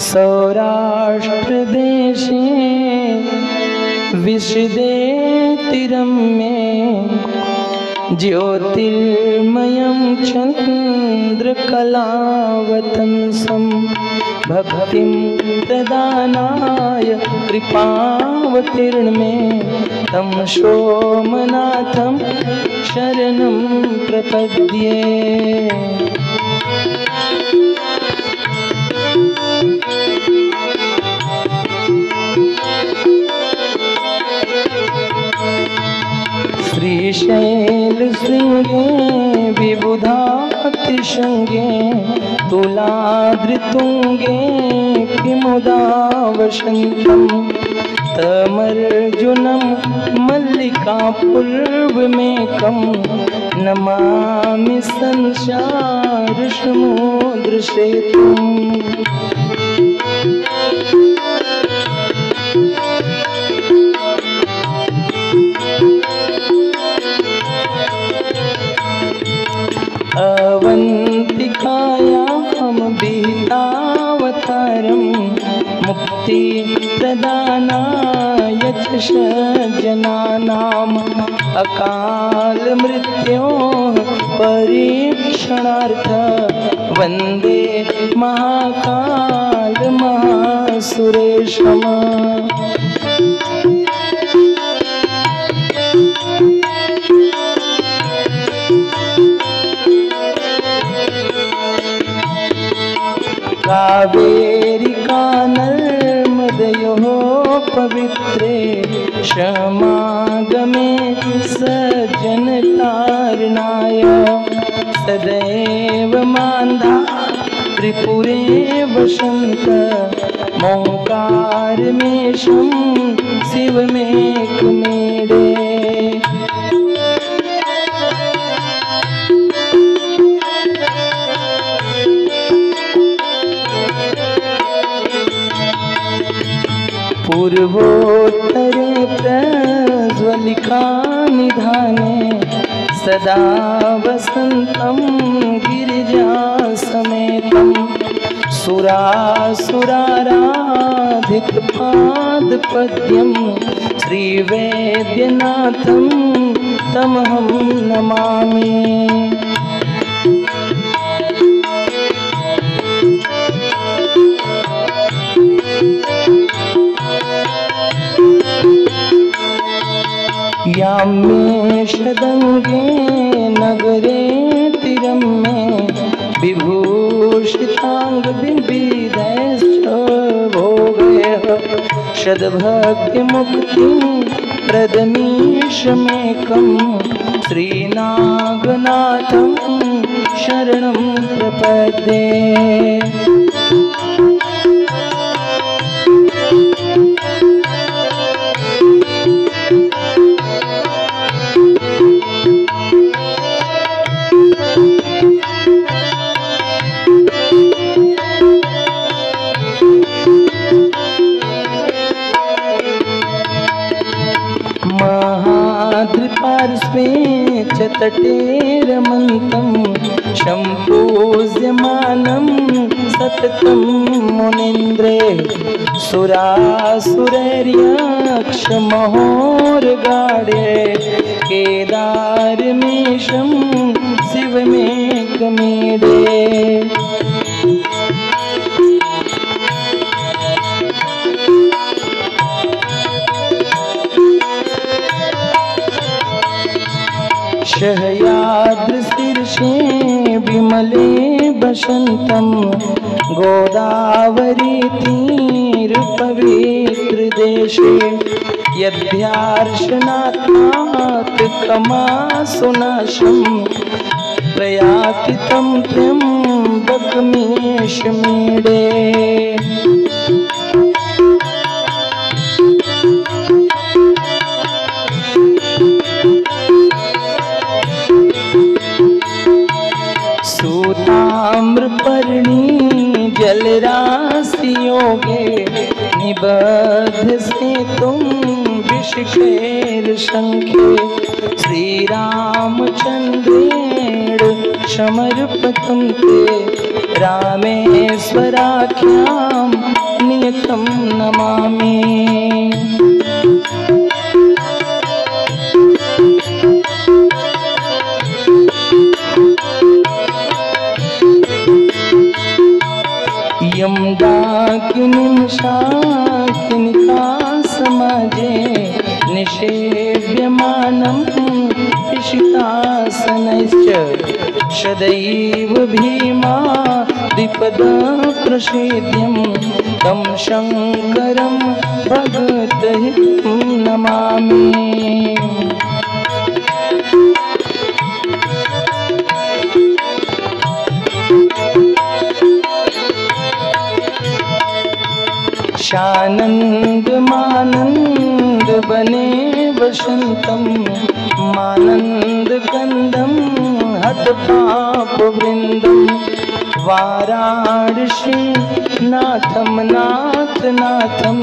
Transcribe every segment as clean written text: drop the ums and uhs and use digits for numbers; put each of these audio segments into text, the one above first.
सौराष्ट्र देशे विशदे तिरम्ये ज्योतिर्मयं चन्द्रकलावतंसं भक्तिं प्रदानाय कृपावतीर्णे तं सोमनाथं शरणं प्रपद्ये। श्रीशैलशृङ्गे विबुधातिशृङ्गे तुलाद्रितुङ्गे किमुदा वसन्तं तमर्जुनं मल्लिकापूर्वमेकं नमामि संसारसमुद्रसेतुम्। अवन्तिकायां विहितावतारं मुक्तिप्रदानाय च सज्जनानाम् अकालमृत्योः परीक्षणार्थ वन्दे महाकालमहासुरेशम्। कावेरिका नर्मदयोः पवित्रे समागमे सज्जनतारणाय सदैव मान्धा त्रिपुरे वसन्त मोङ्कारमेशं शिवमेकमेडे। पूर्वोत्तरे प्रज्वलिका निधाने सदा वसन्तं गिरिजासमेतं सुरासुराराधितपादपद्यं श्रीवैद्यनाथं तमहं नमामि। याम्ये षदङ्गे नगरे तिरम्ये विभूषिताङ्गविविधैश्च भोगैः सद्भक्तिमुक्तिं प्रदमीशमेकं श्रीनागनाथं शरणं प्रपद्ये। महाद्रिपार्श्वे च तटे रमन्तं सम्पूज्यमानं सततं मुनीन्द्रे सुरासुरैर्यक्षमहोरगाढे केदारमेशं शिवमेकमीडे। शहयाद्रिशीर्षे विमले वसन्तं गोदावरीतीरपवित्रदेशे यद्यार्शनात् कमासुनाशं प्रयाति तं त्र्यम्बकमीशमीडे। सूताम्रपर्णी जलराशियोगे निबद्ध सेतुं विशिखैर्शङ्खे श्रीरामचन्द्रेण समर्पितं ते रामेश्वराख्यां नियतं नमामि। यं डाकिनीं शाकिनिका समाजे निषेव्यमानं पिशितासनैश्च सदैव भीमादिपदं प्रसीद्यं तं शङ्करं भगतहितं नमामि। शानंद मानंद बने वसंतम मानंद कंदम हत पाप वृंदम वाराणसी नाथम नाथ नाथम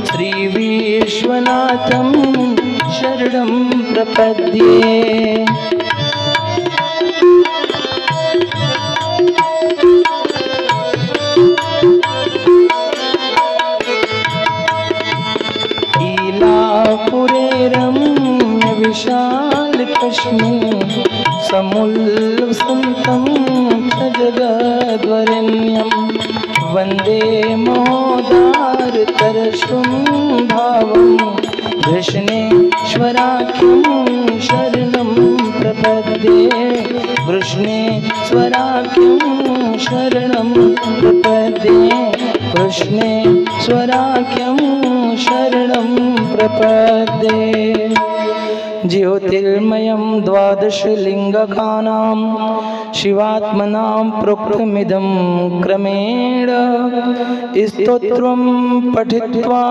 श्री विश्वनाथम शरणं प्रपद्ये। पुरे रम्य विशाल कश्मीर समुल्लसन्तं च जगद्वरेण्यं वन्दे मोदारतरशुं भावं कृष्णेश्वराख्यं शरणं प्रपद्ये। कृष्णेश्वराख्यं शरणं प्रपद्ये। कृष्णेश्वराख्यं शरणं प्रपद्ये। ज्योतिर्मयं द्वादशलिङ्गकानां शिवात्मनां प्रोक्तमिदं क्रमेण स्तोत्रं पठित्वा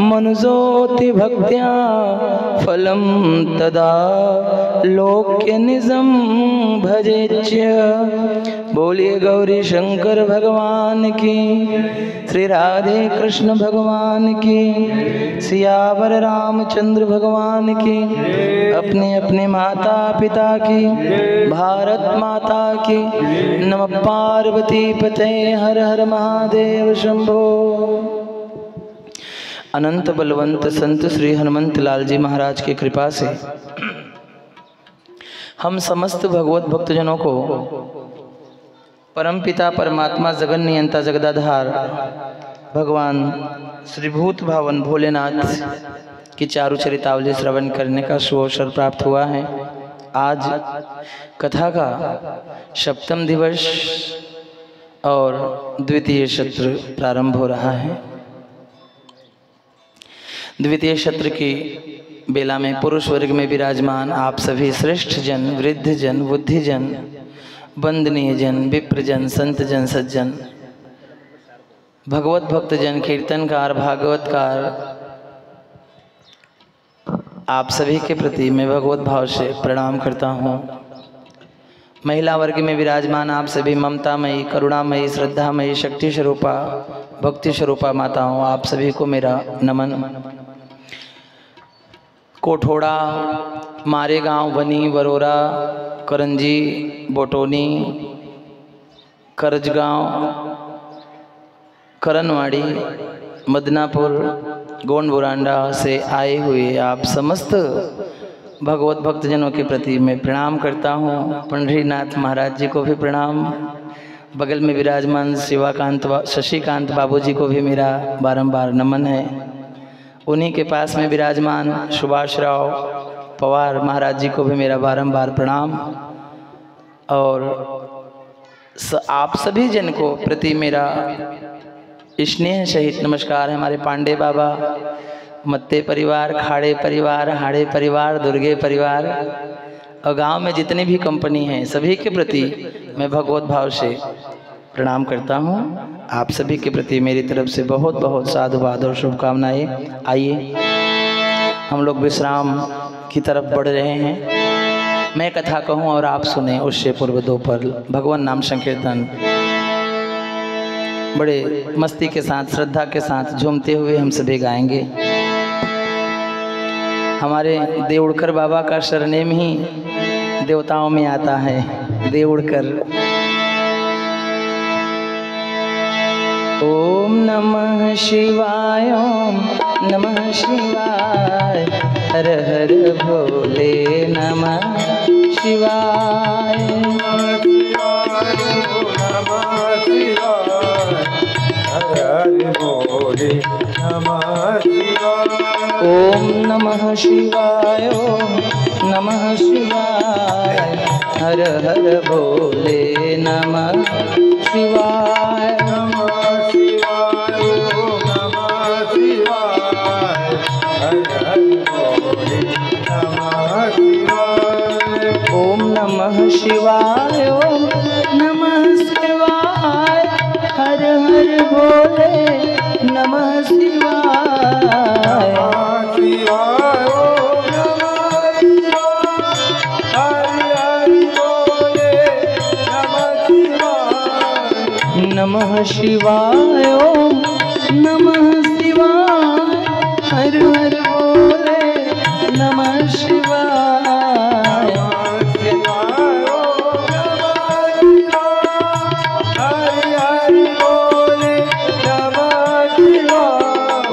मनुजोति भक्त्या फलं तदा लोक्य निजं भजेच्य। बोलिए गौरी शंकर भगवान की, श्री राधे कृष्ण भगवान की, सियावर रामचंद्र भगवान की, अपने अपने माता पिता की, भारत माता की। नमः पार्वती पते हर हर महादेव शंभो। अनंत बलवंत संत श्री हनुमंत लाल जी महाराज की कृपा से हम समस्त भगवत भक्तजनों को परमपिता परमात्मा जगन नियंता जगदाधार भगवान श्री भूत भावन भोलेनाथ की चारु चरितावली श्रवण करने का सुअवसर प्राप्त हुआ है। आज कथा का सप्तम दिवस और द्वितीय सत्र प्रारंभ हो रहा है। द्वितीय सत्र की बेला में पुरुष वर्ग में विराजमान आप सभी श्रेष्ठ जन, वृद्ध जन, बुद्धिजन, वंदनीय जन, विप्रजन, संत जन, सज्जन, भगवत भक्तजन, कीर्तनकार, भागवतकार, आप सभी के प्रति मैं भगवत भाव से प्रणाम करता हूँ। महिला वर्ग में विराजमान आप सभी ममतामयी, करुणामयी, श्रद्धामयी, शक्ति स्वरूपा, भक्ति स्वरूपा माताओं, आप सभी को मेरा नमन। कोठोड़ा, मारेगांव, बनी, बरोरा, करंजी, बोटोनी, करजगांव, करनवाड़ी, मदनापुर, गोंडबुरांडा से आए हुए आप समस्त भगवत भक्तजनों के प्रति मैं प्रणाम करता हूँ। पंडरीनाथ महाराज जी को भी प्रणाम। बगल में विराजमान शशिकांत बाबूजी को भी मेरा बारंबार नमन है। उन्हीं के पास में विराजमान सुभाष राव पवार महाराज जी को भी मेरा बारंबार प्रणाम। और आप सभी जन को प्रति मेरा स्नेह सहित नमस्कार है। हमारे पांडे बाबा, मत्ते परिवार, खाड़े परिवार, हाड़े परिवार, दुर्गे परिवार और गांव में जितनी भी कंपनी हैं सभी के प्रति मैं भगवत भाव से प्रणाम करता हूं। आप सभी के प्रति मेरी तरफ से बहुत बहुत साधुवाद और शुभकामनाएं। आइए हम लोग विश्राम की तरफ बढ़ रहे हैं। मैं कथा कहूं और आप सुने, उससे पूर्व दो पल भगवान नाम संकीर्तन बड़े मस्ती के साथ, श्रद्धा के साथ, झूमते हुए हम सभी गाएंगे। हमारे देवड़कर बाबा का सरनेम ही देवताओं में आता है, देवड़कर। ओम नमः शिवाय, ओम नमः शिवाय, हर हर भोले नमः शिवाय। ओम नमः शिवाय, ओम नमः शिवाय, हर हर भोले नमः शिवाय। ओम नमः शिवाय, ओम नमः शिवाय, हर हर भोले नमः शिवाय। नमः शिवाय, ओम नमः शिवाय, हर हर भोले नमः शिवाय।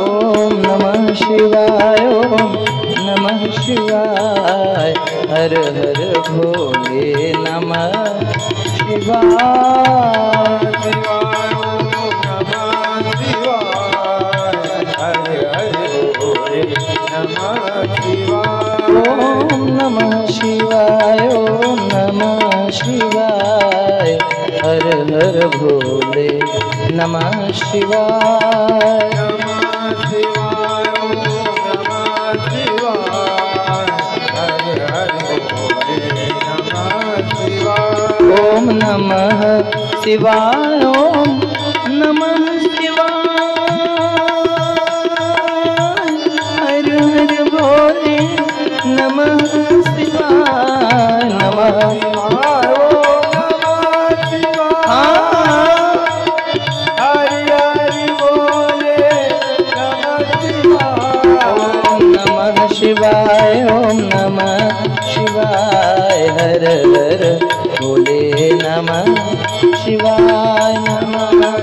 ओम नमः शिवाय, ओम नमः शिवाय, हर हर भोले नमः शिवाय। ओम नमः शिवाय, ओम नमः शिवाय, हर हर भोले नमः शिवाय। ओम नमः शिवाय, ओम नमः शिवाय, हर हर भोले नमः शिवाय। नमः शिवाय, ओम नमः शिवाय, हर हर भोले नमः शिवाय। नमः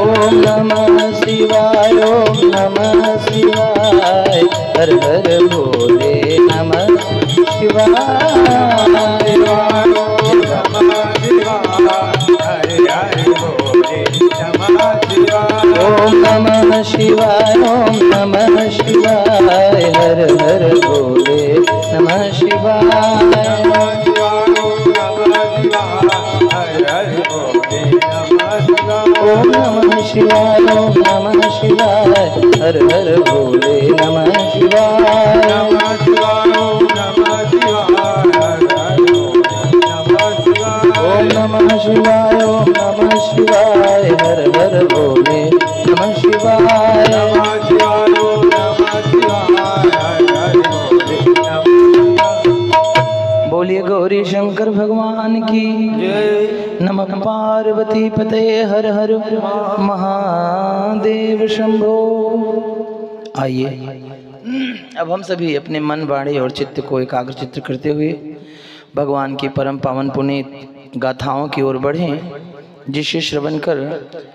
ओम नमः शिवाय, ओम नमः शिवाय, हर हर भोले नमः शिवाय। ओम नमः शिवाय, ओम नमः शिवाय, हर हर भोले नमः शिवाय। ओम नमः शिवाय, ओम नमः शिवाय, हर हर भोले नमः शिवाय। ओम नमः शिवाय, ओम नमः शिवाय, हर हर भोले नमः शिवाय। बोलिए गौरी शंकर भगवान की नमः। पार्वती पते हर हर महादेव शंभो। आइए अब हम सभी अपने मन, वाणी और चित्त को एकाग्रचित्त करते हुए भगवान की परम पावन पुनीत गाथाओं की ओर बढ़ें, जिसे श्रवण कर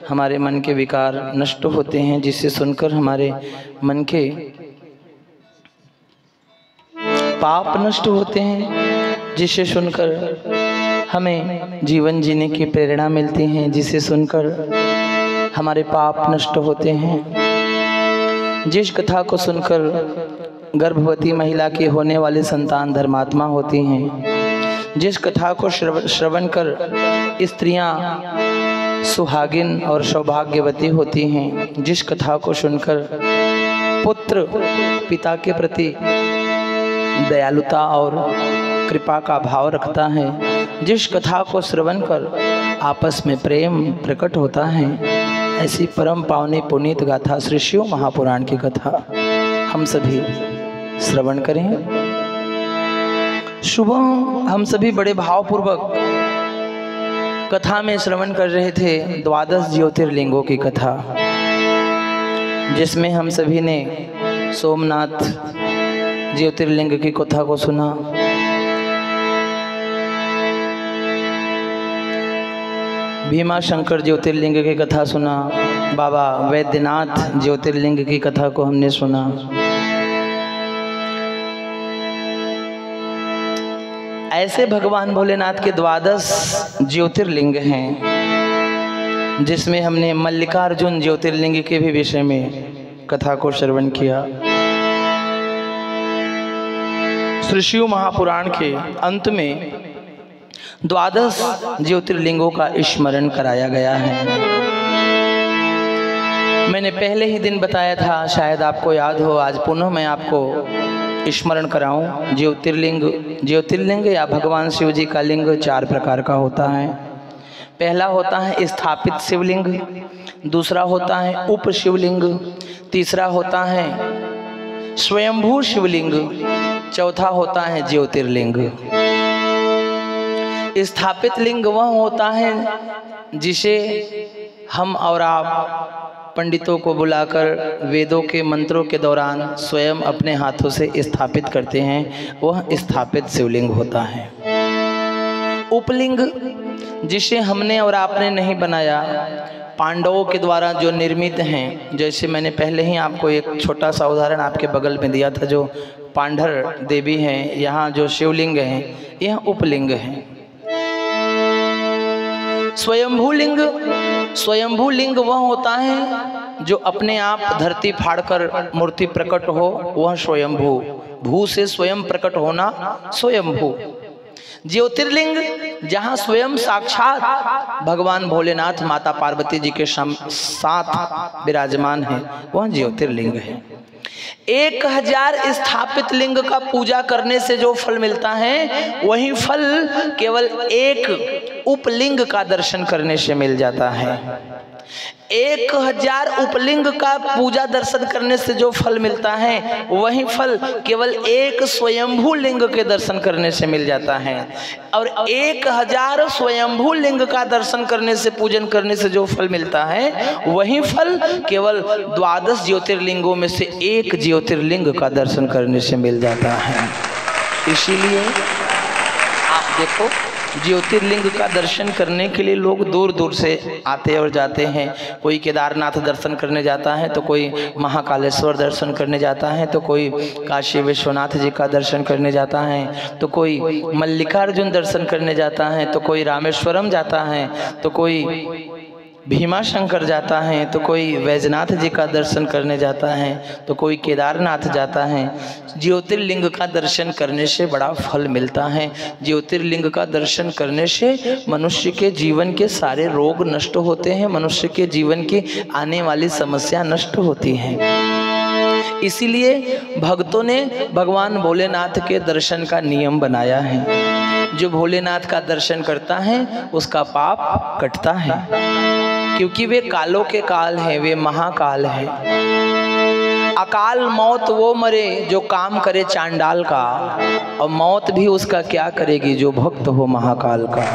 हमारे मन के विकार नष्ट होते हैं, जिसे सुनकर हमारे मन के पाप नष्ट होते हैं, जिसे सुनकर हमें जीवन जीने की प्रेरणा मिलती है, जिसे सुनकर हमारे पाप नष्ट होते हैं। जिस कथा को सुनकर गर्भवती महिला की होने वाली संतान धर्मात्मा होती हैं, जिस कथा को श्रवण कर स्त्रियां सुहागिन और सौभाग्यवती होती हैं, जिस कथा को सुनकर पुत्र पिता के प्रति दयालुता और कृपा का भाव रखता है, जिस कथा को श्रवण कर आपस में प्रेम प्रकट होता है, ऐसी परम पावनी पुनीत गाथा श्री शिव महापुराण की कथा हम सभी श्रवण करें। सुबह हम सभी बड़े भावपूर्वक कथा में श्रवण कर रहे थे 12 ज्योतिर्लिंगों की कथा, जिसमें हम सभी ने सोमनाथ ज्योतिर्लिंग की कथा को सुना, भीमा शंकर ज्योतिर्लिंग की कथा सुना, बाबा वैद्यनाथ ज्योतिर्लिंग की कथा को हमने सुना। ऐसे भगवान भोलेनाथ के 12 ज्योतिर्लिंग हैं, जिसमें हमने मल्लिकार्जुन ज्योतिर्लिंग के भी विषय में कथा को श्रवण किया। श्री शिव महापुराण के अंत में 12 ज्योतिर्लिंगों का स्मरण कराया गया है। मैंने पहले ही दिन बताया था, शायद आपको याद हो, आज पुनः मैं आपको स्मरण कराऊं। ज्योतिर्लिंग या भगवान शिव जी का लिंग 4 प्रकार का होता है। पहला होता है स्थापित शिवलिंग, दूसरा होता है उप शिवलिंग, तीसरा होता है स्वयंभू शिवलिंग, चौथा होता है ज्योतिर्लिंग। स्थापित लिंग वह होता है जिसे हम और आप पंडितों को बुलाकर वेदों के मंत्रों के दौरान स्वयं अपने हाथों से स्थापित करते हैं, वह स्थापित शिवलिंग होता है। उपलिंग जिसे हमने और आपने नहीं बनाया, पांडवों के द्वारा जो निर्मित हैं, जैसे मैंने पहले ही आपको एक छोटा सा उदाहरण आपके बगल में दिया था, जो पांडर देवी हैं, यहाँ जो शिवलिंग हैं, यह उपलिंग है। स्वयंभू लिंग वह होता है जो अपने आप धरती फाड़कर मूर्ति प्रकट हो, वह स्वयंभू। भू से स्वयं प्रकट होना स्वयंभू। ज्योतिर्लिंग जहाँ स्वयं साक्षात भगवान भोलेनाथ माता पार्वती जी के साथ विराजमान है, वह ज्योतिर्लिंग है। 1000 स्थापित लिंग का पूजा करने से जो फल मिलता है, वही फल केवल एक उपलिंग का दर्शन करने से मिल जाता है। 1000 उपलिंग का पूजा दर्शन करने से जो फल मिलता है, वही फल केवल एक स्वयंभू लिंग के दर्शन करने से मिल जाता है। और 1000 स्वयंभू लिंग का दर्शन करने से, पूजन करने से जो फल मिलता है, वही फल केवल 12 ज्योतिर्लिंगों में से एक ज्योतिर्लिंग का दर्शन करने से मिल जाता है। इसीलिए आप देखो, ज्योतिर्लिंग का दर्शन करने के लिए लोग दूर दूर से आते और जाते हैं। कोई केदारनाथ दर्शन करने जाता है, तो कोई महाकालेश्वर दर्शन करने जाता है, तो कोई काशी विश्वनाथ जी का दर्शन करने जाता है, तो कोई मल्लिकार्जुन दर्शन करने जाता है, तो कोई रामेश्वरम जाता है, तो कोई भीमा शंकर जाता है, तो कोई वैजनाथ जी का दर्शन करने जाता है, तो कोई केदारनाथ जाता है। ज्योतिर्लिंग का दर्शन करने से बड़ा फल मिलता है। ज्योतिर्लिंग का दर्शन करने से मनुष्य के जीवन के सारे रोग नष्ट होते हैं, मनुष्य के जीवन की आने वाली समस्या नष्ट होती हैं। इसीलिए भक्तों ने भगवान भोलेनाथ के दर्शन का नियम बनाया है। जो भोलेनाथ का दर्शन करता है, उसका पाप कटता है, क्योंकि वे कालों के काल हैं, वे महाकाल हैं। अकाल मौत वो मरे जो काम करे चांडाल का, और मौत भी उसका क्या करेगी जो भक्त हो महाकाल का।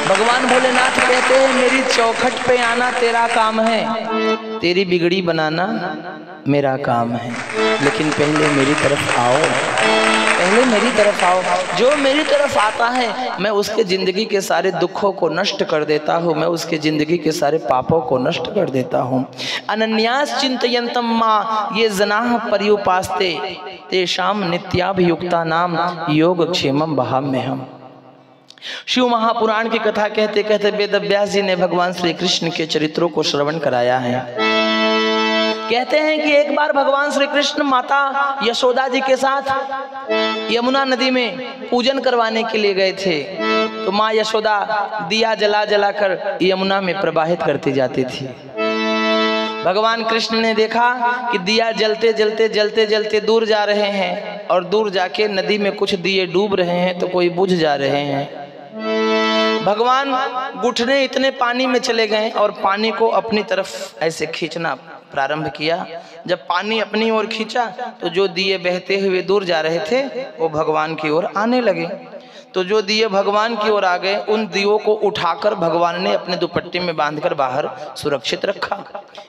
भगवान भोलेनाथ कहते हैं, मेरी चौखट पे आना तेरा काम है, तेरी बिगड़ी बनाना मेरा काम है, लेकिन पहले मेरी तरफ आओ, पहले मेरी तरफ आओ। जो मेरी तरफ आता है, मैं उसके जिंदगी के सारे दुखों को नष्ट कर देता हूँ, मैं उसके जिंदगी के सारे पापों को नष्ट कर देता हूँ। अनन्यास चिंतयन्तम मां ये जनाः पर्युपास्ते तेषाम नित्याभियुक्ता नाम योग क्षेमम वहाम्यहम्। शिव महापुराण की कथा कहते कहते वेद व्यास जी ने भगवान श्री कृष्ण के चरित्रों को श्रवण कराया है। कहते हैं कि एक बार भगवान श्री कृष्ण माता यशोदा जी के साथ यमुना नदी में पूजन करवाने के लिए गए थे। तो माँ यशोदा दिया जला जला कर यमुना में प्रवाहित करती जाती थी। भगवान कृष्ण ने देखा कि दिया जलते जलते जलते जलते दूर जा रहे हैं, और दूर जाके नदी में कुछ दिए डूब रहे हैं, तो कोई बुझ जा रहे हैं। भगवान घुटने इतने पानी में चले गए और पानी को अपनी तरफ ऐसे खींचना प्रारंभ किया। जब पानी अपनी ओर खींचा, तो जो दिए बहते हुए दूर जा रहे थे, वो भगवान की ओर आने लगे। तो जो दिए भगवान की ओर आ गए, उन दियों को उठाकर भगवान ने अपने दुपट्टे में बांधकर बाहर सुरक्षित रखा।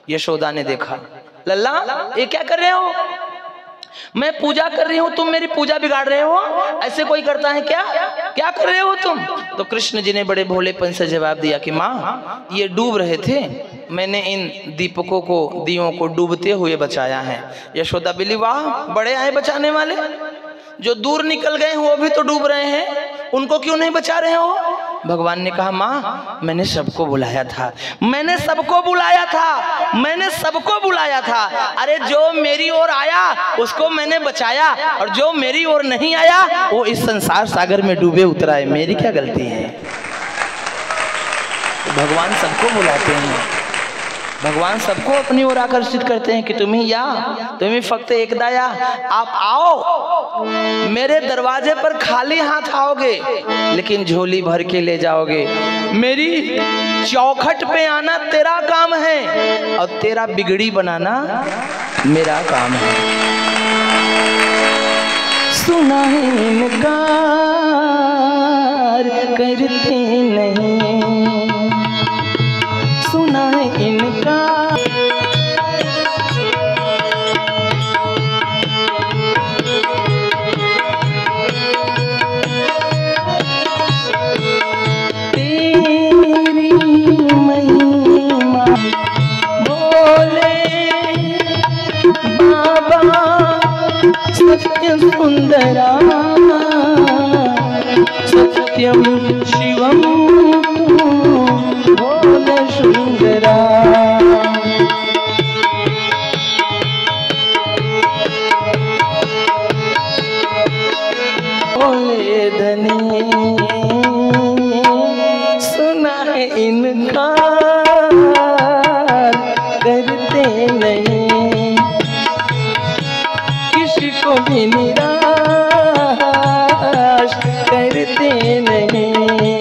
यशोदा ने देखा, लल्ला ये क्या कर रहे हो? मैं पूजा कर रही हूं, तुम मेरी पूजा बिगाड़ रहे हो, ऐसे कोई करता है क्या? क्या कर रहे हो तुम? तो कृष्ण जी ने बड़े भोलेपन से जवाब दिया कि माँ, ये डूब रहे थे, मैंने इन दीपकों को, दियों को डूबते हुए बचाया है। यशोदा बोली, वाह, बड़े आए बचाने वाले। जो दूर निकल गए वो भी तो डूब रहे हैं, उनको क्यों नहीं बचा रहे हो? भगवान ने कहा, माँ, मैंने सबको बुलाया था, मैंने सबको बुलाया था, मैंने सबको बुलाया था। अरे जो मेरी ओर आया उसको मैंने बचाया, और जो मेरी ओर नहीं आया वो इस संसार सागर में डूबे उतरा है। मेरी क्या गलती है? भगवान सबको बुलाते हैं, भगवान सबको अपनी ओर आकर्षित करते हैं कि तुम्हें या, तुम्हें फक्त एकदा या, आप आओ, मेरे दरवाजे पर खाली हाथ आओगे लेकिन झोली भर के ले जाओगे। मेरी चौखट पे आना तेरा काम है और तेरा बिगड़ी बनाना मेरा काम है। सुना है इनकार करते नहीं, सुना है इनका तेरी महिमा बोले बाबा सत्य सुंदरा, सत्यम शिवम बोले सुंदरा। बोले धनी सुना है इनकार करते नहीं, किसी को भी निराश करते नहीं।